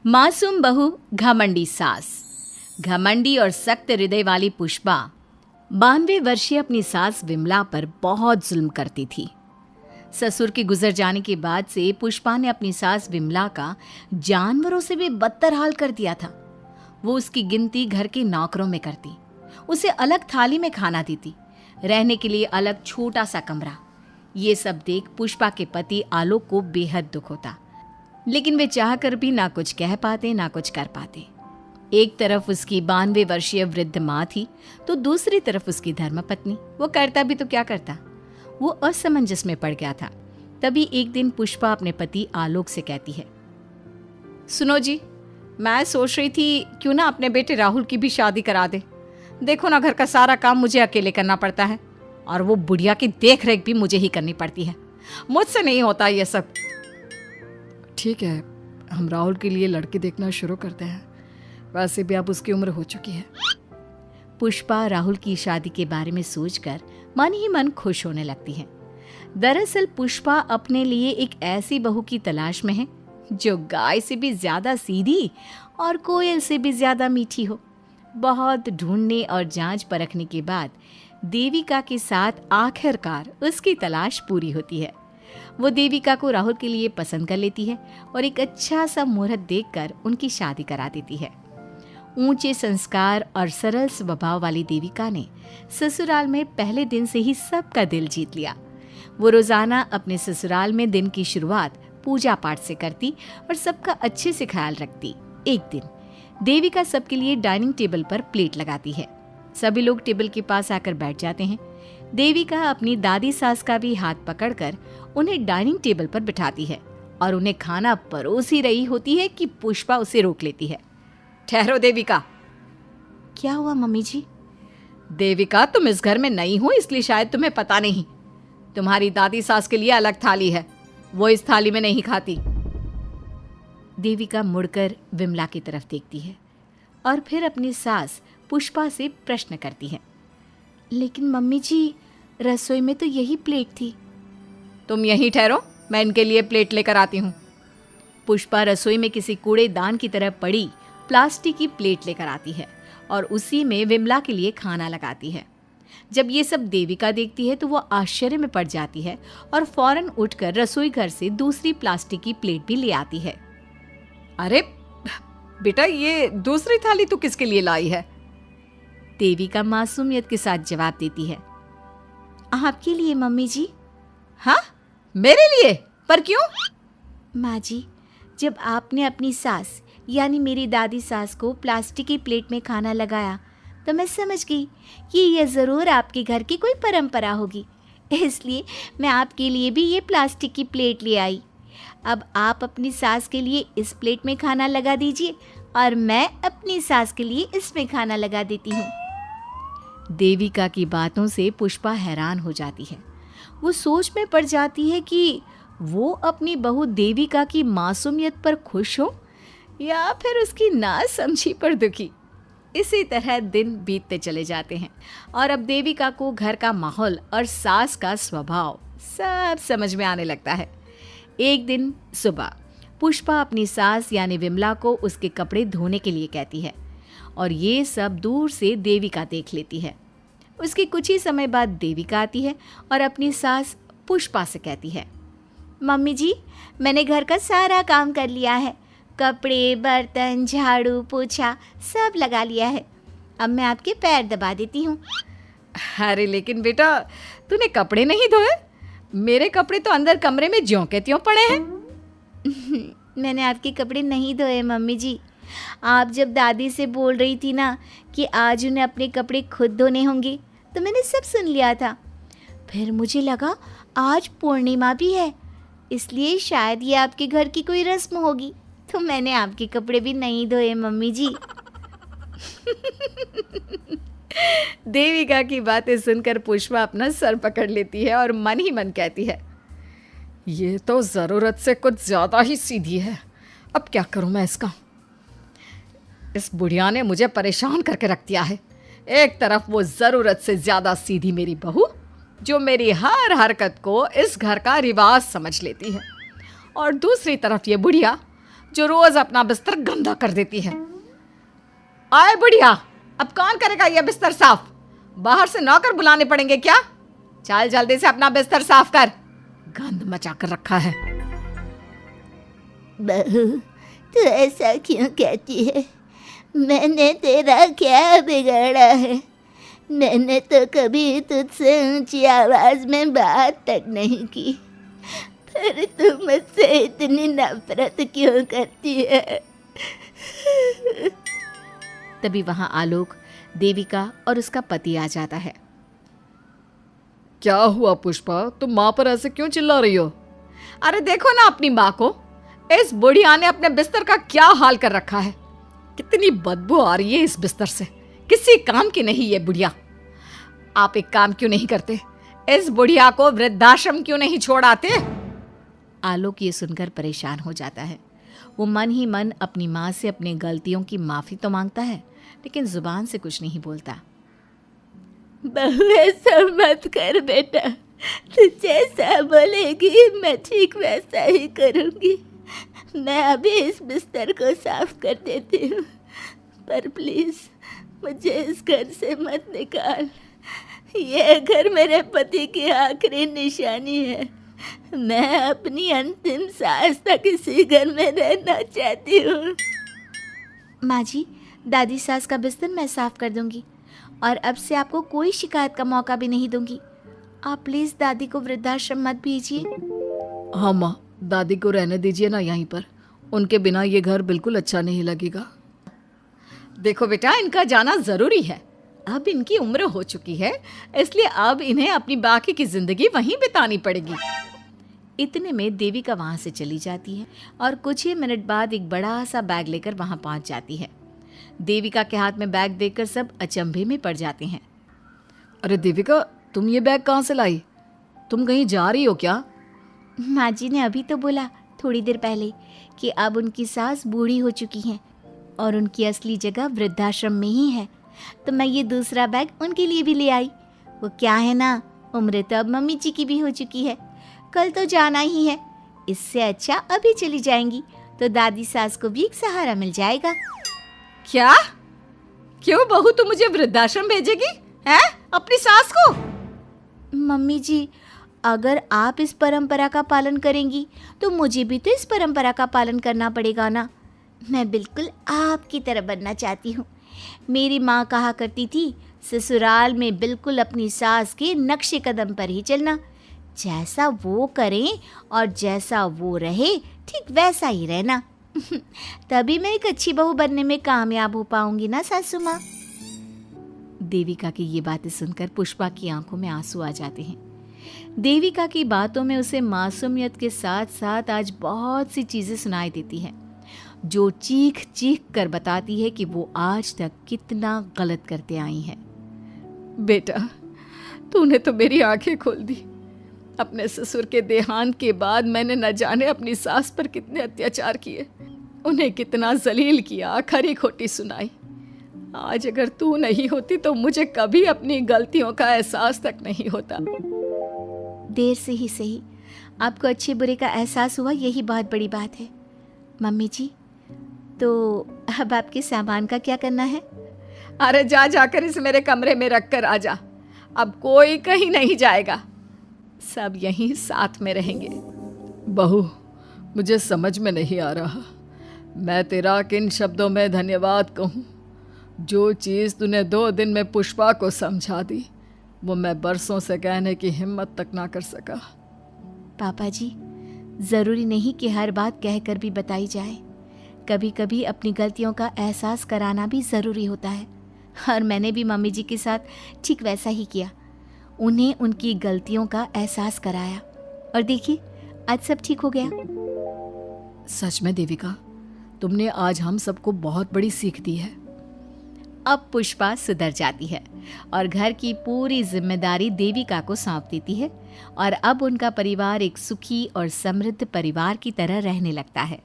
मासूम बहू घमंडी सास। घमंडी और सख्त हृदय वाली पुष्पा 92 वर्षीय अपनी सास विमला पर बहुत जुल्म करती थी। ससुर के गुजर जाने के बाद से पुष्पा ने अपनी सास विमला का जानवरों से भी बदतर हाल कर दिया था। वो उसकी गिनती घर के नौकरों में करती, उसे अलग थाली में खाना देती, रहने के लिए अलग छोटा सा कमरा। ये सब देख पुष्पा के पति आलोक को बेहद दुख होता, लेकिन वे चाहकर भी ना कुछ कह पाते ना कुछ कर पाते। एक तरफ उसकी 92 वर्षीय वृद्ध माँ थी तो दूसरी तरफ उसकी धर्मपत्नी। वो करता भी तो क्या करता, वो असमंजस में पड़ गया था। तभी एक दिन पुष्पा अपने पति आलोक से कहती है, सुनो जी, मैं सोच रही थी क्यों ना अपने बेटे राहुल की भी शादी करा दे। देखो ना, घर का सारा काम मुझे अकेले करना पड़ता है और वो बुढ़िया की देख रेख भी मुझे ही करनी पड़ती है। मुझसे नहीं होता ये सब। ठीक है, हम राहुल के लिए लड़की देखना शुरू करते हैं। वैसे भी अब उसकी उम्र हो चुकी है। पुष्पा राहुल की शादी के बारे में सोचकर मन ही मन खुश होने लगती है। दरअसल पुष्पा अपने लिए एक ऐसी बहू की तलाश में है जो गाय से भी ज्यादा सीधी और कोयल से भी ज्यादा मीठी हो। बहुत ढूंढने और जांच परखने के बाद देविका के साथ आखिरकार उसकी तलाश पूरी होती है। वो देविका को राहुल के लिए पसंद कर लेती है और एक अच्छा सा मुहूर्त देखकर उनकी शादी करा देती है। ऊंचे संस्कार और सरल स्वभाव वाली देविका ने ससुराल में पहले दिन से ही सबका दिल जीत लिया। वो रोजाना अपने ससुराल में दिन की शुरुआत पूजा पाठ से करती और सबका अच्छे से ख्याल रखती। एक दिन देविका सबके लिए डाइनिंग टेबल पर प्लेट लगाती है। सभी लोग टेबल के पास आकर बैठ जाते हैं। देविका अपनी दादी सास का भी हाथ पकड़कर उन्हें डाइनिंग टेबल पर बिठाती है और उन्हें खाना परोस ही रही होती है कि पुष्पा उसे रोक लेती है। ठहरो देविका। क्या हुआ मम्मी जी? देविका, तुम इस घर में नई हो इसलिए शायद तुम्हें पता नहीं। तुम्हारी दादी सास के लिए अलग थाली है, वो इस थाली में नहीं खाती। देविका मुड़कर विमला की तरफ देखती है और फिर अपनी सास पुष्पा से प्रश्न करती है, लेकिन मम्मी जी, रसोई में तो यही प्लेट थी। तुम यहीं ठहरो, मैं इनके लिए प्लेट लेकर आती हूँ। पुष्पा रसोई में किसी कूड़ेदान की तरह पड़ी प्लास्टिक की प्लेट लेकर आती है और उसी में विमला के लिए खाना लगाती है। जब ये सब देविका देखती है तो वो आश्चर्य में पड़ जाती है और फौरन उठकर रसोई घर से दूसरी प्लास्टिक की प्लेट भी ले आती है। अरे बेटा, ये दूसरी थाली तू किसके लिए लाई है? देविका मासूमियत के साथ जवाब देती है, आपके लिए मम्मी जी। हाँ, मेरे लिए? पर क्यों? माँ जी, जब आपने अपनी सास यानी मेरी दादी सास को प्लास्टिक की प्लेट में खाना लगाया तो मैं समझ गई कि यह ज़रूर आपके घर की कोई परंपरा होगी, इसलिए मैं आपके लिए भी ये प्लास्टिक की प्लेट ले आई। अब आप अपनी सास के लिए इस प्लेट में खाना लगा दीजिए और मैं अपनी सास के लिए इसमें खाना लगा देती हूँ। देविका की बातों से पुष्पा हैरान हो जाती है। वो सोच में पड़ जाती है कि वो अपनी बहू देविका की मासूमियत पर खुश हो या फिर उसकी नासमझी पर दुखी। इसी तरह दिन बीतते चले जाते हैं और अब देविका को घर का माहौल और सास का स्वभाव सब समझ में आने लगता है। एक दिन सुबह पुष्पा अपनी सास यानी विमला को उसके कपड़े धोने के लिए कहती है और ये सब दूर से देविका देख लेती है। उसके कुछ ही समय बाद देविका आती है और अपनी सास पुष्पा से कहती है, मम्मी जी, मैंने घर का सारा काम कर लिया है। कपड़े, बर्तन, झाड़ू, पोछा सब लगा लिया है। अब मैं आपके पैर दबा देती हूँ। अरे लेकिन बेटा, तूने कपड़े नहीं धोए? मेरे कपड़े तो अंदर कमरे में ज्यों के त्यों पड़े हैं। मैंने आपके कपड़े नहीं धोए मम्मी जी। आप जब दादी से बोल रही थी ना कि आज उन्हें अपने कपड़े खुद धोने होंगे तो मैंने सब सुन लिया था। फिर मुझे लगा आज पूर्णिमा भी है, इसलिए शायद ये आपके घर की कोई रस्म होगी, तो मैंने आपके कपड़े भी नहीं धोए मम्मी जी। देविका की बातें सुनकर पुष्पा अपना सर पकड़ लेती है और मन ही मन कहती है, ये तो ज़रूरत से कुछ ज़्यादा ही सीधी है। अब क्या करूं मैं इसका? इस बुढ़िया ने मुझे परेशान करके रख दिया है। एक तरफ वो ज़रूरत से ज़्यादा सीधी मेरी बहू जो मेरी हर हरकत को इस घर का रिवाज समझ लेती है, और दूसरी तरफ ये बुढ़िया जो रोज अपना बिस्तर गंदा कर देती है। आए बुढ़िया, अब कौन करेगा ये बिस्तर साफ? बाहर से नौकर बुलाने पड़ेंगे क्या? चल जल्दी से अपना बिस्तर साफ कर, गंद मचा कर रखा है। बहू, तू ऐसा क्यों कहती है? मैंने तेरा क्या बिगाड़ा है? मैंने तो कभी तुझसे ऊंची आवाज में बात तक नहीं की, पर तू मुझसे इतनी नफरत क्यों करती है? तभी वहां आलोक, देविका और उसका पति आ जाता है। क्या हुआ पुष्पा, तुम माँ पर ऐसे क्यों चिल्ला रही हो? अरे देखो ना अपनी माँ को, इस बुढ़िया ने अपने बिस्तर का क्या हाल कर रखा है। कितनी बदबू आ रही है इस बिस्तर से, किसी काम की नहीं ये बुढ़िया। आप एक काम क्यों नहीं करते, इस बुढ़िया को वृद्धाश्रम क्यों नहीं छोड़ आते? आलोक ये सुनकर परेशान हो जाता है। वो मन ही मन अपनी माँ से अपनी गलतियों की माफ़ी तो मांगता है, लेकिन जुबान से कुछ नहीं बोलता। बहू, ऐसा मत कर बेटा, तू जैसा बोलेगी मैं ठीक वैसा ही करूँगी। मैं अभी इस बिस्तर को साफ कर देती हूँ, पर प्लीज़ मुझे इस घर से मत निकाल। यह घर मेरे पति की आखिरी निशानी है। मैं अपनी अंतिम सांस तक इसी घर में रहना चाहती हूँ। माँ जी, दादी सास का बिस्तर मैं साफ कर दूंगी और अब से आपको कोई शिकायत का मौका भी नहीं दूंगी। आप प्लीज़ दादी को वृद्धाश्रम मत भेजिए। हाँ माँ, दादी को रहने दीजिए ना यहीं पर, उनके बिना ये घर बिल्कुल अच्छा नहीं लगेगा। देखो बेटा, इनका जाना ज़रूरी है। अब इनकी उम्र हो चुकी है, इसलिए अब इन्हें अपनी बाकी की ज़िंदगी वहीं बितानी पड़ेगी। इतने में देविका वहाँ से चली जाती है और कुछ ही मिनट बाद एक बड़ा सा बैग लेकर वहाँ पहुँच जाती है। देविका के हाथ में बैग देखकर सब अचंभे में पड़ जाते हैं। अरे देविका, तुम ये बैग कहाँ से लाई? तुम कहीं जा रही हो क्या? माँ जी ने अभी तो बोला थोड़ी देर पहले कि अब उनकी सास बूढ़ी हो चुकी हैं और उनकी असली जगह वृद्धाश्रम में ही है, तो मैं ये दूसरा बैग उनके लिए भी ले आई। वो क्या है ना, उम्र तो अब मम्मी जी की भी हो चुकी है, कल तो जाना ही है। इससे अच्छा अभी चली जाएंगी तो दादी सास को भी एक सहारा मिल जाएगा। क्या? क्यों बहू, तू मुझे वृद्धाश्रम भेजेगी हैं, अपनी सास को? मम्मी जी, अगर आप इस परंपरा का पालन करेंगी तो मुझे भी तो इस परंपरा का पालन करना पड़ेगा ना। मैं बिल्कुल आपकी तरह बनना चाहती हूँ। मेरी माँ कहा करती थी, ससुराल में बिल्कुल अपनी सास के नक्शे कदम पर ही चलना। जैसा वो करें और जैसा वो रहे, ठीक वैसा ही रहना। तभी मैं एक अच्छी बहू बनने में कामयाब हो पाऊंगी ना सासू माँ। देविका की ये बातें सुनकर पुष्पा की आंखों में आंसू आ जाते हैं। देविका की बातों में उसे मासूमियत के साथ साथ आज बहुत सी चीजें सुनाई देती हैं, जो चीख चीख कर बताती है कि वो आज तक कितना गलत करते आई हैं। बेटा, तूने तो मेरी आंखें खोल दी। अपने ससुर के देहांत के बाद मैंने न जाने अपनी सास पर कितने अत्याचार किए, उन्हें कितना जलील किया, खरी खोटी सुनाई। आज अगर तू नहीं होती तो मुझे कभी अपनी गलतियों का एहसास तक नहीं होता। देर से ही सही, आपको अच्छे बुरे का एहसास हुआ, यही बहुत बड़ी बात है। मम्मी जी, तो अब आपके सामान का क्या करना है? अरे जा जाकर इसे मेरे कमरे में रख कर आ जा। अब कोई कहीं नहीं जाएगा, सब यहीं साथ में रहेंगे। बहू, मुझे समझ में नहीं आ रहा मैं तेरा किन शब्दों में धन्यवाद कहूँ। जो चीज़ तूने 2 दिन में पुष्पा को समझा दी, वो मैं बरसों से कहने की हिम्मत तक ना कर सका। पापा जी, ज़रूरी नहीं कि हर बात कहकर भी बताई जाए। कभी कभी अपनी गलतियों का एहसास कराना भी ज़रूरी होता है, और मैंने भी मम्मी जी के साथ ठीक वैसा ही किया। उन्हें उनकी गलतियों का एहसास कराया और देखिए आज सब ठीक हो गया। सच में देविका, तुमने आज हम सबको बहुत बड़ी सीख दी है। अब पुष्पा सुधर जाती है और घर की पूरी जिम्मेदारी देविका को सौंप देती है, और अब उनका परिवार एक सुखी और समृद्ध परिवार की तरह रहने लगता है।